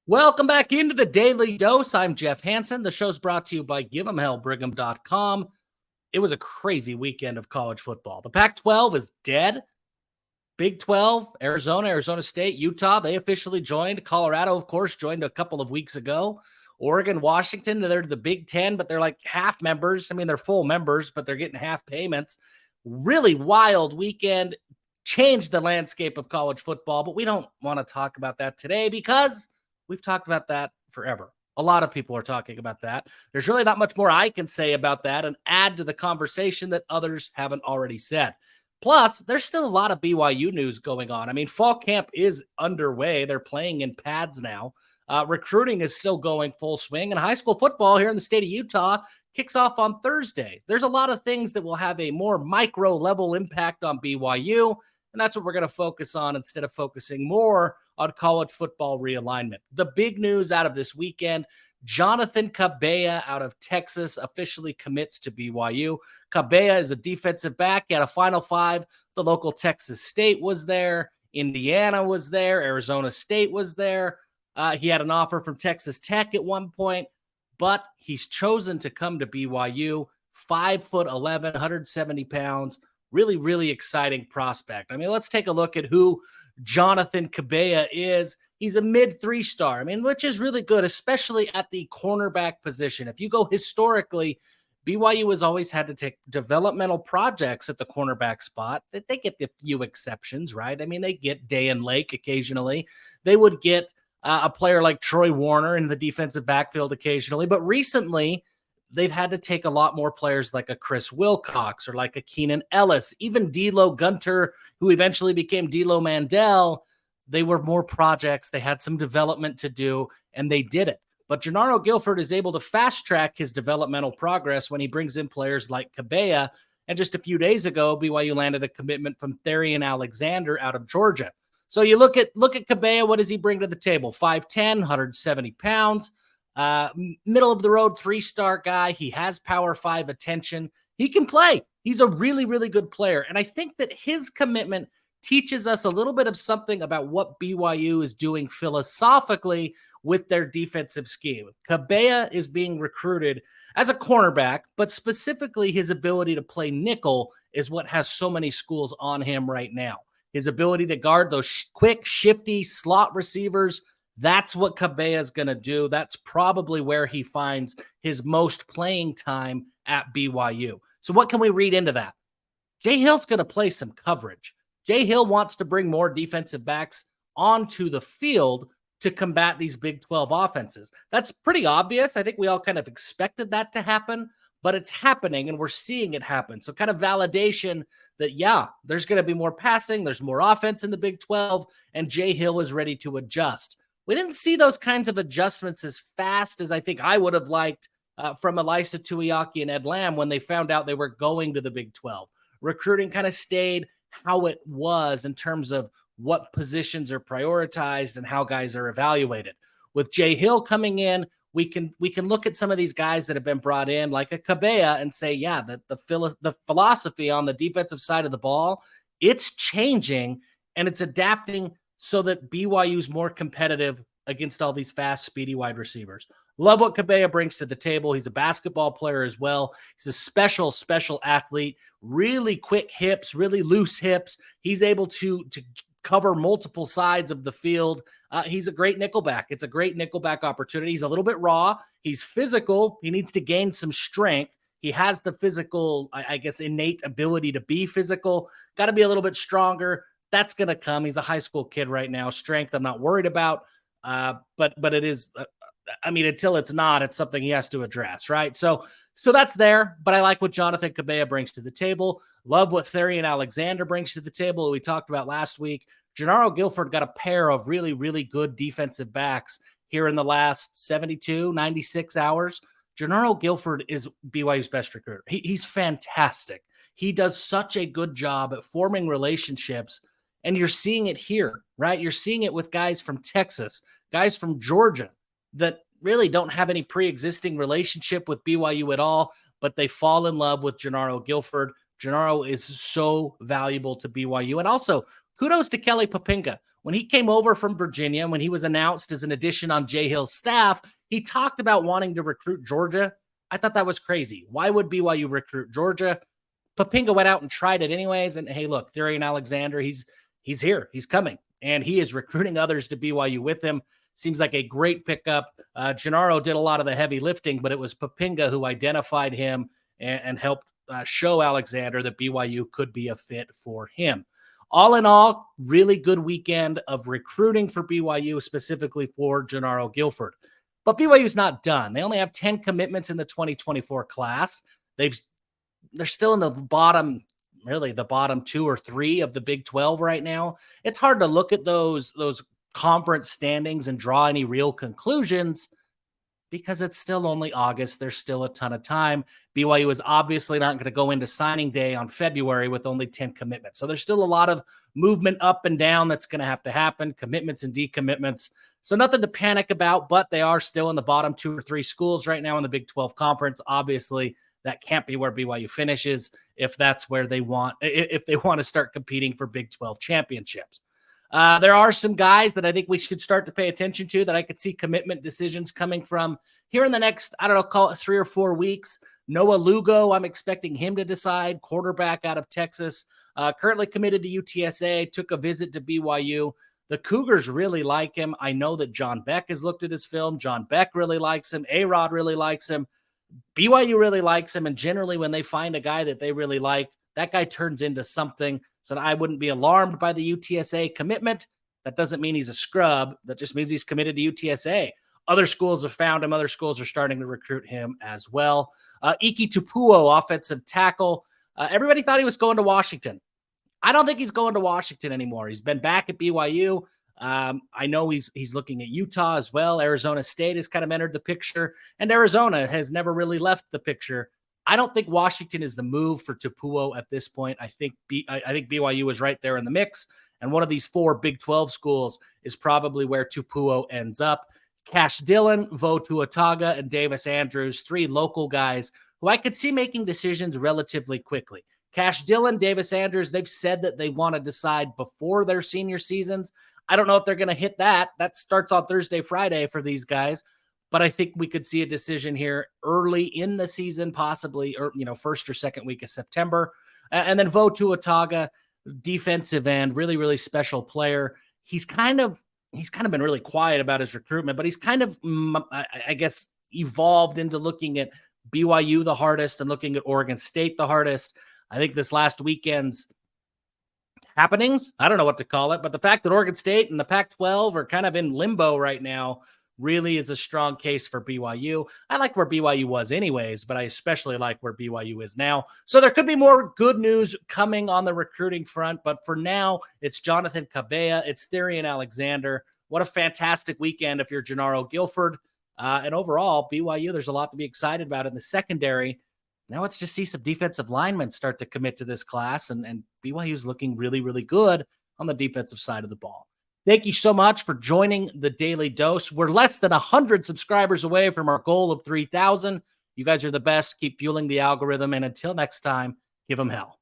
Welcome back into the Daily Dose. I'm Jeff Hansen. The show's brought to you by Give'emHellBrigham.com. It was a crazy weekend of college football. The Pac-12 is dead. Big 12, Arizona State, Utah, they officially joined. Colorado, of course, joined a couple of weeks ago. Oregon, Washington, they're the Big 10, but they're like half members. I mean, they're full members, but they're getting half payments. Really wild weekend. Changed the landscape of college football, but we don't want to talk about that today because we've talked about that forever. A lot of people are talking about that. There's really not much more I can say about that and add to the conversation that others haven't already said. Plus, there's still a lot of BYU news going on. I mean, fall camp is underway. They're playing in pads now. Recruiting is still going full swing, and high school football here in the state of Utah kicks off on Thursday. There's a lot of things that will have a more micro level impact on BYU, and that's what we're going to focus on instead of focusing more on college football realignment. The big news out of this weekend, Jonathan Kabeya out of Texas officially commits to BYU. Kabeya is a defensive back. He had a Final Five. The local Texas State was there. Indiana was there. Arizona State was there. He had an offer from Texas Tech at one point, but he's chosen to come to BYU. 5'11", 170 pounds. Really, really exciting prospect. I mean, let's take a look at who Jonathan Kabeya is. He's a mid 3-star, I mean, which is really good, especially at the cornerback position. If you go historically, BYU has always had to take developmental projects at the cornerback spot. They get the few exceptions, right? I mean, they get Day and Lake occasionally. They would get a player like Troy Warner in the defensive backfield occasionally. But recently, they've had to take a lot more players like a Chris Wilcox or like a Keenan Ellis, even D'Lo Gunter, who eventually became D'Lo Mandel. They were more projects. They had some development to do, and they did it. But Gennaro Guilford is able to fast-track his developmental progress when he brings in players like Kabeya. And just a few days ago, BYU landed a commitment from Therian Alexander out of Georgia. So you look at Kabeya, what does he bring to the table? 5'10", 170 pounds. Middle of the road 3-star guy. He has Power 5 attention. He can play. He's a really, really good player. And I think that his commitment teaches us a little bit of something about what BYU is doing philosophically with their defensive scheme. Kabeya is being recruited as a cornerback, but specifically his ability to play nickel is what has so many schools on him right now. His ability to guard those quick, shifty slot receivers, that's what Kabeya is going to do. That's probably where he finds his most playing time at BYU. So what can we read into that? Jay Hill's going to play some coverage. Jay Hill wants to bring more defensive backs onto the field to combat these Big 12 offenses. That's pretty obvious. I think we all kind of expected that to happen, but it's happening and we're seeing it happen. So kind of validation that, yeah, there's going to be more passing, there's more offense in the Big 12, and Jay Hill is ready to adjust. We didn't see those kinds of adjustments as fast as I think I would have liked from Elisa Tuiaki and Ed Lamb when they found out they were going to the Big 12. Recruiting kind of stayed how it was in terms of what positions are prioritized and how guys are evaluated. With Jay Hill coming in, we can look at some of these guys that have been brought in, like a Kabeya, and say, yeah, the philosophy on the defensive side of the ball, it's changing and it's adapting so that BYU's more competitive against all these fast, speedy wide receivers. Love what Kabeya brings to the table. He's a basketball player as well. He's a special, special athlete, really quick hips, really loose hips. He's able to cover multiple sides of the field. He's a great nickelback. It's a great nickelback opportunity. He's a little bit raw. He's physical. He needs to gain some strength. He has the physical, I guess, innate ability to be physical. Got to be a little bit stronger. That's going to come. He's a high school kid right now. Strength, I'm not worried about. But it is, I mean, until it's not, it's something he has to address, right? So that's there, but I like what Jonathan Kabeya brings to the table. Love what Therian Alexander brings to the table that we talked about last week. Gennaro Guilford got a pair of really, really good defensive backs here in the last 72, 96 hours. Gennaro Guilford is BYU's best recruiter. He's fantastic. He does such a good job at forming relationships, and you're seeing it here, right? You're seeing it with guys from Texas, guys from Georgia that really don't have any pre-existing relationship with BYU at all, but they fall in love with Gennaro Guilford. Gennaro is so valuable to BYU. And also, kudos to Kelly Poppinga. When he came over from Virginia, when he was announced as an addition on Jay Hill's staff, he talked about wanting to recruit Georgia. I thought that was crazy. Why would BYU recruit Georgia? Poppinga went out and tried it anyways. And hey, look, Darian Alexander, he's here. He's coming. And he is recruiting others to BYU with him. Seems like a great pickup. Gennaro did a lot of the heavy lifting, but it was Poppinga who identified him and helped show Alexander that BYU could be a fit for him. All in all, really good weekend of recruiting for BYU, specifically for Gennaro Guilford. But BYU's not done. They only have 10 commitments in the 2024 class. They're still in the bottom, really the bottom 2 or 3 of the Big 12 right now. It's hard to look at those conference standings and draw any real conclusions because it's still only August. There's still a ton of time. BYU is obviously not going to go into signing day on February with only 10 commitments. So there's still a lot of movement up and down that's going to have to happen, commitments and decommitments. So nothing to panic about, but they are still in the bottom 2 or 3 schools right now in the Big 12 conference. Obviously, that can't be where BYU finishes if that's where they want to start competing for Big 12 championships. There are some guys that I think we should start to pay attention to that I could see commitment decisions coming from here in the next, call it 3 or 4 weeks. Noah Lugo, I'm expecting him to decide, quarterback out of Texas, currently committed to UTSA, took a visit to BYU. The Cougars really like him. I know that John Beck has looked at his film. John Beck really likes him. A-Rod really likes him. BYU really likes him. And generally when they find a guy that they really like, that guy turns into something. So I wouldn't be alarmed by the UTSA commitment. That doesn't mean he's a scrub. That just means he's committed to UTSA. Other schools have found him. Other schools are starting to recruit him as well. Iki Tupuo, offensive tackle. Everybody thought he was going to Washington. I don't think he's going to Washington anymore. He's been back at BYU. I know he's looking at Utah as well. Arizona State has kind of entered the picture, and Arizona has never really left the picture. I don't think Washington is the move for Tupuo at this point. I think BYU is right there in the mix, and one of these 4 Big 12 schools is probably where Tupuo ends up. Cash Dillon, Vo Tuataga, and Davis Andrews, 3 local guys who I could see making decisions relatively quickly. Cash Dillon, Davis Andrews, they've said that they want to decide before their senior seasons. I don't know if they're going to hit that. That starts on Thursday, Friday for these guys. But I think we could see a decision here early in the season, possibly, or first or second week of September. And then Vo Tuataga, defensive end, really, really special player. He's kind of been really quiet about his recruitment, but he's kind of, I guess, evolved into looking at BYU the hardest and looking at Oregon State the hardest. I think this last weekend's happenings, I don't know what to call it, but the fact that Oregon State and the Pac-12 are kind of in limbo right now really is a strong case for BYU. I like where BYU was anyways, but I especially like where BYU is now. So there could be more good news coming on the recruiting front, but for now, it's Jonathan Kabeya, it's Darian Alexander. What a fantastic weekend if you're Gennaro Guilford. And overall, BYU, there's a lot to be excited about in the secondary. Now let's just see some defensive linemen start to commit to this class, and BYU is looking really, really good on the defensive side of the ball. Thank you so much for joining the Daily Dose. We're less than 100 subscribers away from our goal of 3,000. You guys are the best. Keep fueling the algorithm, and until next time, give them hell.